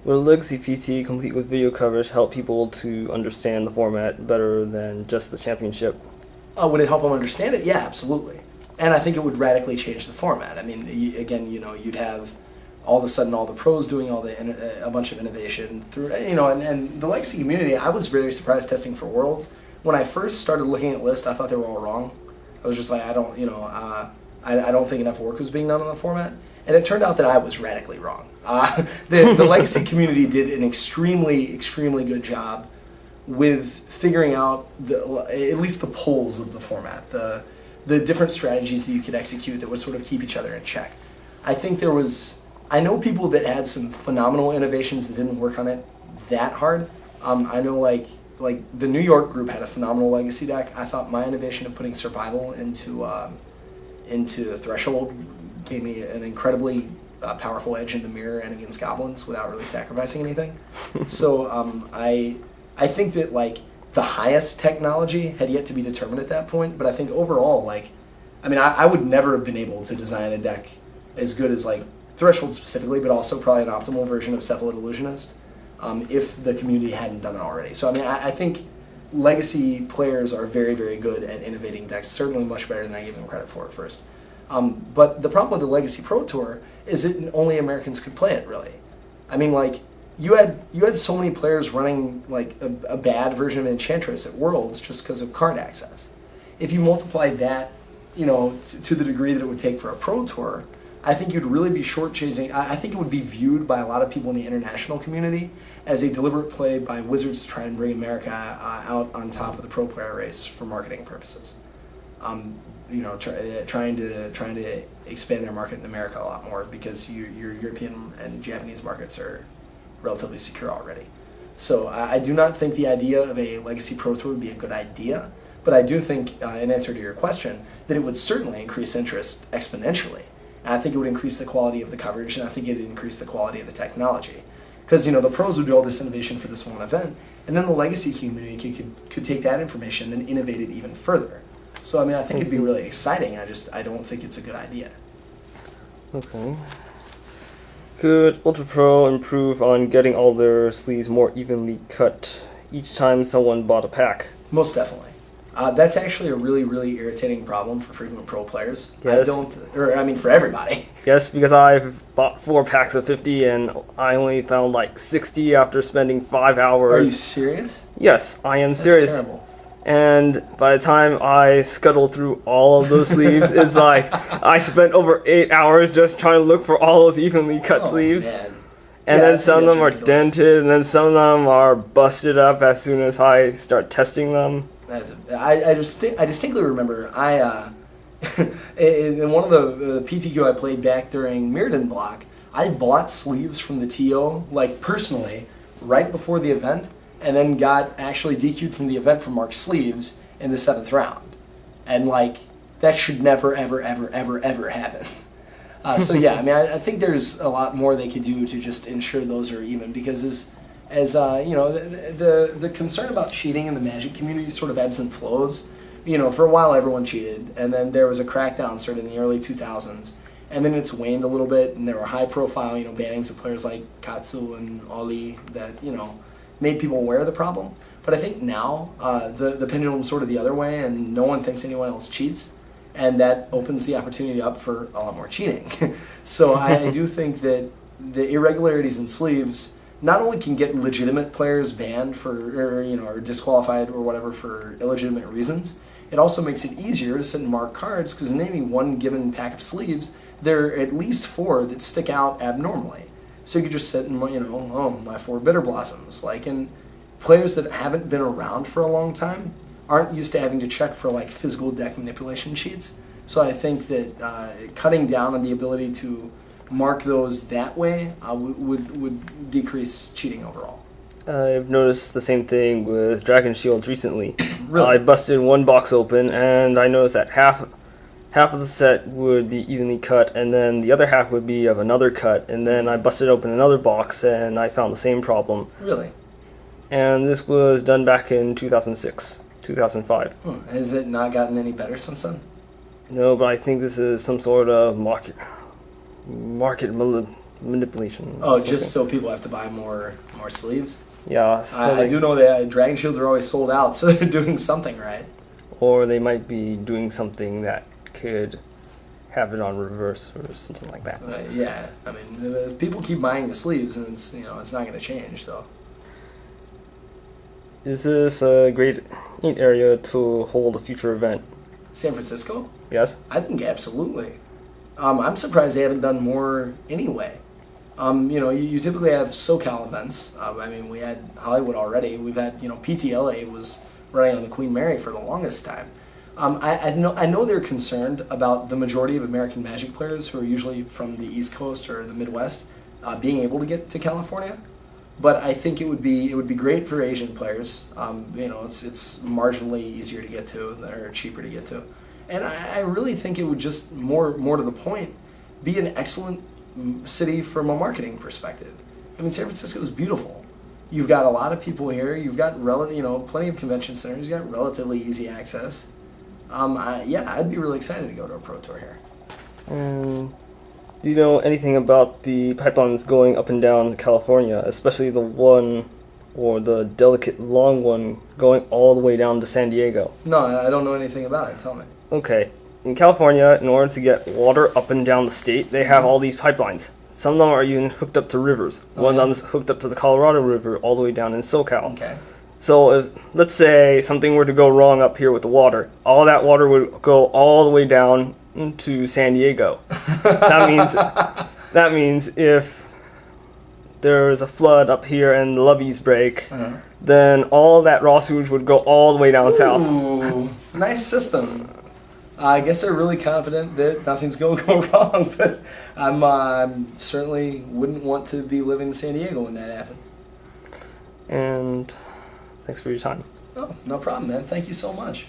Will Legacy PT, complete with video coverage, help people to understand the format better than just the championship? Would it help them understand it? Yeah, absolutely. And I think it would radically change the format. I mean, again, you'd have all of a sudden all the pros doing a bunch of innovation through, and the Legacy community. I was very surprised testing for Worlds. When I first started looking at lists, I thought they were all wrong. I was just like, I don't think enough work was being done on the format. And it turned out that I was radically wrong. The Legacy community did an extremely, extremely good job with figuring out at least the poles of the format, the different strategies that you could execute that would sort of keep each other in check. I know people that had some phenomenal innovations that didn't work on it that hard. I know like the New York group had a phenomenal Legacy deck. I thought my innovation of putting survival into Threshold gave me an incredibly powerful edge in the mirror and against goblins without really sacrificing anything. So I think that like the highest technology had yet to be determined at that point, but I think overall, I would never have been able to design a deck as good as like Threshold specifically, but also probably an optimal version of Cephalid Illusionist if the community hadn't done it already. So I think Legacy players are very, very good at innovating decks, certainly much better than I gave them credit for at first. But the problem with the Legacy Pro Tour is that only Americans could play it, really. I mean, like, you had so many players running like a bad version of Enchantress at Worlds just because of card access. If you multiplied that, to the degree that it would take for a Pro Tour, I think you'd really be shortchanging. I think it would be viewed by a lot of people in the international community as a deliberate play by Wizards to try and bring America out on top of the pro player race for marketing purposes. Trying to expand their market in America a lot more because your European and Japanese markets are relatively secure already. So I do not think the idea of a Legacy Pro Tour would be a good idea, but I do think, in answer to your question, that it would certainly increase interest exponentially. And I think it would increase the quality of the coverage, and I think it would increase the quality of the technology. Because, the pros would do all this innovation for this one event, and then the Legacy community could take that information and then innovate it even further. So, I think it'd be really exciting. I don't think it's a good idea. Okay. Could Ultra Pro improve on getting all their sleeves more evenly cut each time someone bought a pack? Most definitely. That's actually a really, really irritating problem for frequent pro players. Yes. For everybody. Yes, because I've bought 4 packs of 50 and I only found like 60 after spending 5 hours. Are you serious? Yes, I am serious. That's terrible. And by the time I scuttled through all of those sleeves, it's like I spent over 8 hours just trying to look for all those evenly cut sleeves. Man. And then some of them ridiculous. are dented, and then some of them are busted up as soon as I start testing them. I distinctly remember in one of the PTQ I played back during Mirrodin block, I bought sleeves from the TO personally right before the event, and then got actually DQ'd from the event for marked sleeves in the 7th round, and that should never ever ever ever ever happen. So yeah, I think there's a lot more they could do to just ensure those are even, because the concern about cheating in the Magic community sort of ebbs and flows. For a while everyone cheated, and then there was a crackdown started in the early 2000s, and then it's waned a little bit, and there were high-profile, bannings of players like Katsu and Oli that, made people aware of the problem. But I think now the pendulum's sort of the other way, and no one thinks anyone else cheats, and that opens the opportunity up for a lot more cheating. So I do think that the irregularities in sleeves not only can get legitimate players banned or disqualified or whatever for illegitimate reasons, it also makes it easier to sit and mark cards, because in any one given pack of sleeves, there are at least 4 that stick out abnormally. So you could just sit and, my 4 Bitter Blossoms. And players that haven't been around for a long time aren't used to having to check for physical deck manipulation cheats. So I think that cutting down on the ability to mark those that way would decrease cheating overall. I've noticed the same thing with Dragon Shields recently. Really? I busted one box open, and I noticed that half of the set would be evenly cut, and then the other half would be of another cut, and then I busted open another box, and I found the same problem. Really? And this was done back in 2006, 2005. Has it not gotten any better since then? No, but I think this is some sort of market manipulation. Oh, something. just so people have to buy more sleeves. Yeah, so I do know that Dragon Shields are always sold out, so they're doing something right. or they might be doing something that could have it on reverse or something like that. Yeah, I mean, if people keep buying the sleeves, and it's it's not going to change. So, Is this a great area to hold a future event? San Francisco, Yes? I think absolutely. I'm surprised they haven't done more anyway. You typically have SoCal events. I mean, we had Hollywood already. We've had, PTLA was running on the Queen Mary for the longest time. I know they're concerned about the majority of American Magic players who are usually from the East Coast or the Midwest being able to get to California. But I think it would be great for Asian players. It's marginally easier to get to, or cheaper to get to, and I really think it would just more to the point be an excellent city from a marketing perspective. I mean, San Francisco is beautiful. You've got a lot of people here. You've got plenty of convention centers. You've got relatively easy access. I'd be really excited to go to a pro tour here. Do you know anything about the pipelines going up and down California, especially the one, or the delicate long one, going all the way down to San Diego? No, I don't know anything about it. Tell me. Okay. In California, in order to get water up and down the state, they have all these pipelines. Some of them are even hooked up to rivers. One of them is hooked up to the Colorado River all the way down in SoCal. Okay. So if, let's say, something were to go wrong up here with the water, all that water would go all the way down to San Diego. That means if there's a flood up here and the levees break, then all that raw sewage would go all the way down south. Ooh, nice system. I guess they're really confident that nothing's going to go wrong, but I'm certainly wouldn't want to be living in San Diego when that happens. And thanks for your time. Oh, no problem, man. Thank you so much.